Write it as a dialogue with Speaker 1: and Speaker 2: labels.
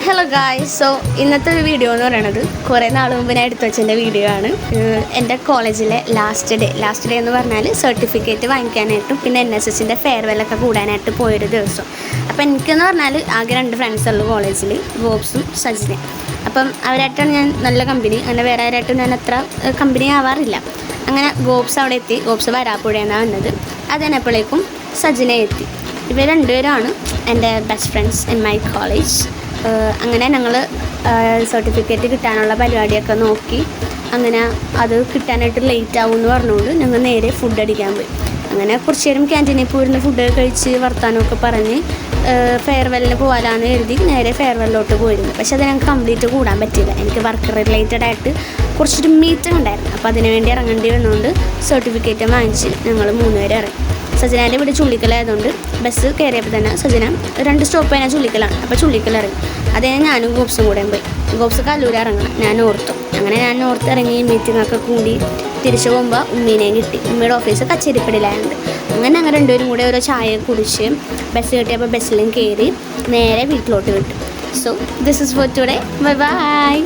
Speaker 1: Hello guys. So ഇന്നത്തെ ഒരു video എന്ന് പറയുന്നത് കുറേ നാൾ മുമ്പ് ഞാൻ എടുത്തു വെച്ചതിൻ്റെ വീഡിയോ ആണ്. എൻ്റെ കോളേജിലെ ലാസ്റ്റ് ഡേ എന്ന് പറഞ്ഞാൽ സർട്ടിഫിക്കറ്റ് വാങ്ങിക്കാനായിട്ടും പിന്നെ NSSൻ്റെ ഫെയർവെല്ലൊക്കെ കൂടാനായിട്ട് പോയൊരു ദിവസം. അപ്പോൾ എനിക്കെന്ന് പറഞ്ഞാൽ ആകെ 2 ഫ്രണ്ട്സുള്ളൂ കോളേജിൽ, ഗോപ്സും സജിനയും. അപ്പം അവരായിട്ടാണ് ഞാൻ നല്ല കമ്പനി. അങ്ങനെ വേറെ ആരായിട്ടും ഞാൻ അത്ര കമ്പനി ആവാറില്ല. അങ്ങനെ ഗോപ്സ് അവിടെ എത്തി. ഗോപ്സ് വരാപ്പുഴയെന്നാണ് വന്നത്. അതിനെപ്പോഴേക്കും സജിന എത്തി. ഇവർ രണ്ടുപേരാണ് എൻ്റെ best friends in my college. അങ്ങനെ ഞങ്ങൾ സർട്ടിഫിക്കറ്റ് കിട്ടാനുള്ള പരിപാടിയൊക്കെ നോക്കി. അങ്ങനെ അത് കിട്ടാനായിട്ട് ലേറ്റ് ആവും എന്ന് പറഞ്ഞുകൊണ്ട് ഞങ്ങൾ നേരെ ഫുഡ് അടിക്കാൻ പോയി. അങ്ങനെ കുറച്ച് നേരം ക്യാൻറ്റീനിൽ പോയിരുന്ന് ഫുഡ് കഴിച്ച് വർത്താനമൊക്കെ പറഞ്ഞ് ഫെയർവെല്ലിന് പോകാനാണ് എഴുതി നേരെ ഫെയർവെല്ലിലോട്ട് പോയിരുന്നു. പക്ഷേ അത് ഞങ്ങൾക്ക് കംപ്ലീറ്റ് കൂടാൻ പറ്റിയില്ല. എനിക്ക് വർക്ക് റിലേറ്റഡ് ആയിട്ട് കുറച്ചൊരു മീറ്റിംഗ് ഉണ്ടായിരുന്നു. അപ്പോൾ അതിന് വേണ്ടി ഇറങ്ങേണ്ടി വന്നുകൊണ്ട് സർട്ടിഫിക്കറ്റ് വാങ്ങിച്ച് ഞങ്ങൾ 3 പേര് ഇറങ്ങി. സജനാൻ്റെ വീട് ചുള്ളിക്കലായതുകൊണ്ട് ബസ് കയറിയപ്പോൾ തന്നെ സജന 2 സ്റ്റോപ്പ് കഴിഞ്ഞാൽ ചുള്ളിക്കലാണ്. അപ്പോൾ ചുള്ളിക്കൽ ഇറങ്ങി. അതേ ഞാനും ഗോപ്സും കൂടെ പോയി. ഗോപ്സ് കല്ലൂർ ഇറങ്ങണം, ഞാൻ ഓർത്തു. അങ്ങനെ ഞാൻ ഇറങ്ങി മീറ്റിങ്ങൊക്കെ കൂടി തിരിച്ചു പോകുമ്പോൾ ഉമ്മീനെയും കിട്ടി. ഉമ്മയുടെ ഓഫീസ് കച്ചേരിപ്പടിയിലായുണ്ട്. അങ്ങനെ ഞങ്ങൾ 2 പേരും കൂടെ ഓരോ ചായ കുടിച്ച് ബസ് കിട്ടിയപ്പോൾ ബസ്സിലും കയറി നേരെ വീട്ടിലോട്ട് വിട്ടു. So this is for today. Bye bye.